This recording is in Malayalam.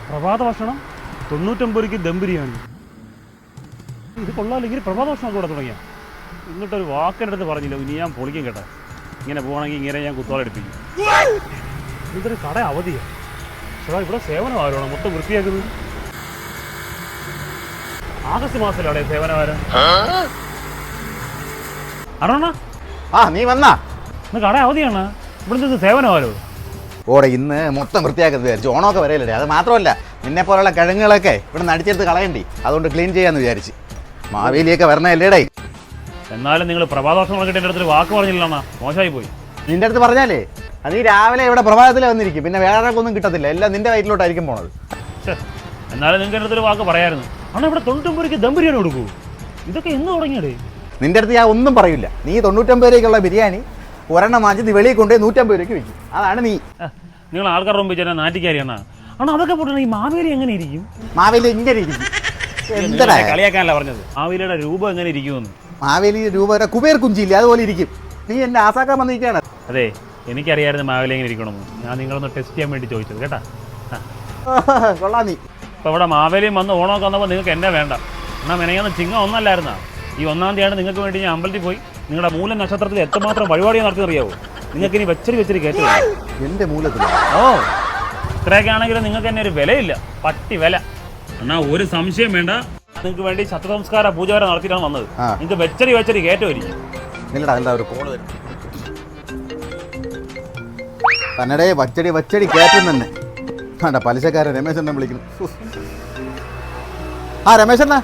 പ്രഭാത ഭക്ഷണം 99 രൂപയ്ക്ക് ദം ബിരിയാണി. ഇത് കൊള്ളാമെങ്കിൽ പ്രഭാത ഭക്ഷണം കൂടെ തുടങ്ങിയ ഇങ്ങോട്ടൊരു വാക്കിൻ്റെ അടുത്ത് പറഞ്ഞില്ല, ഇനി ഞാൻ പൊളിക്കും കേട്ടോ. ഇങ്ങനെ പോകണമെങ്കിൽ ഇങ്ങനെ ഞാൻ കുത്തോളെടുപ്പിക്കും. ഇതൊരു കട അവധിയാണ്. ചേട്ടാ ഇവിടെ സേവനം ആരോണം മൊത്തം വൃത്തിയാക്കുന്നത്. ആഗസ്റ്റ് മാസത്തിലാണ് സേവനവാരം. അറോണ നീ വന്നാ ഇന്ന് കട അവധിയാണ്. ഇവിടുത്തെ സേവനമാരോ ഓടെ ഇന്ന് മൊത്തം വൃത്തിയാക്കുന്നത് വിചാരിച്ചു. ഓണമൊക്കെ വരയില്ലേ. അത് മാത്രമല്ല, നിന്നെ പോലുള്ള കിഴങ്ങുകളൊക്കെ ഇവിടെ നിന്ന് അടിച്ചെടുത്ത് കളയണ്ടി, അതുകൊണ്ട് ക്ലീൻ ചെയ്യാന്ന് വിചാരിച്ച്. മാവേലിയൊക്കെ വരണല്ലേടേ. എന്നാലും നിങ്ങൾ പ്രഭാതോഷങ്ങൾ കിട്ടിയ എൻ്റെ അടുത്തൊരു വാക്ക് പറഞ്ഞില്ലണ്ണ, മോശമായി പോയി. നിന്റെ അടുത്ത് പറഞ്ഞാലേ അത് ഈ രാവിലെ ഇവിടെ പ്രഭാതത്തിൽ വന്നിരിക്കും, പിന്നെ വേറെ ഒന്നും കിട്ടത്തില്ല, എല്ലാം നിന്റെ വയറ്റിലോട്ടായിരിക്കും പോണത്. എന്നാലും നിങ്ങൾക്ക് എൻ്റെ അടുത്തൊരു വാക്ക് പറയായിരുന്നു. അണ്ണാ ഇവിടെ 99 രൂപയ്ക്ക് ദം ബിരിയാണി കൊടുക്കൂ. ഇതൊക്കെ എന്ന് തുടങ്ങിയടേ? നിന്റെ അടുത്ത് ഞാൻ ഒന്നും പറയില്ല. നീ 99 രൂപയ്ക്കുള്ള ബിരിയാണി ഒരെണ്ണം വാങ്ങിച്ച് നീ വെളിയിൽ കൊണ്ടുപോയി 150 രൂപയ്ക്ക് വിൽക്കും. അതാണ് നീ. നിങ്ങൾ ആൾക്കാരുടെ മുമ്പ് ചേട്ടാ നാറ്റിക്കാരിയാണ്. അണ്ണാ അതൊക്കെ പോട്ടെ, ഈ മാവേലി എങ്ങനെ ഇരിക്കും? മാവേലി ഇങ്ങനെ ഇരിക്കും. എന്താ കളിയാക്കാനല്ല പറഞ്ഞത്, മാവേലിയുടെ രൂപം എങ്ങനെ ഇരിക്കുമെന്ന്. മാവേലി രൂപ കുബേർ കുഞ്ചിയില്ലേ, അതുപോലെ ഇരിക്കും. നീ എന്നെ ആസാക്കാൻ വന്നിരിക്കുകയാണ്. അതെ, എനിക്കറിയായിരുന്നു മാവേലി എങ്ങനെ ഇരിക്കണമെന്ന്. ഞാൻ നിങ്ങളൊന്ന് ടെസ്റ്റ് ചെയ്യാൻ വേണ്ടി ചോദിച്ചത് കേട്ടാ. കൊള്ളാം. നീ ഇപ്പോൾ ഇവിടെ മാവേലിയും വന്ന് ഓണമൊക്കെ വന്നപ്പോൾ നിങ്ങൾക്ക് എന്നെ വേണ്ട. എന്നാൽ മെനയാന്ന് ചിങ്ങം ഒന്നല്ലായിരുന്നാ. ഈ 1-ാം തീയതിയാണ് നിങ്ങൾക്ക് വേണ്ടി ഞാൻ അമ്പലത്തിൽ പോയി നിങ്ങളുടെ മൂല നക്ഷത്രത്തിൽ എത്രമാത്രം വഴിപാടിയാണ് നടത്തിയെന്നറിയാവോ? നിങ്ങൾക്ക് ഇനി വെച്ചരി കയറ്റില്ല. എൻ്റെ മൂലത്തിൽ ഇത്രയൊക്കെ ആണെങ്കിലും നിങ്ങൾക്ക് തന്നെ ഒരു വിലയില്ല, പട്ടി വില. എന്നാൽ ഒരു സംശയം വേണ്ട, നിങ്ങൾക്ക് വേണ്ടി ശതസംസ്കാര പൂജ വരെ നടത്തിയിട്ടാണ് വന്നത്. നിങ്ങൾക്ക് വെച്ചരി കയറ്റുമായിരിക്കും. നിങ്ങളുടെ എന്താ ഒരു കോള് വരും തന്നടേ. വച്ചടി കയറ്റും തന്നെ. വേണ്ട, പലിശക്കാരൻ രമേശനെ വിളിക്കുന്നു. രമേശണ്ണ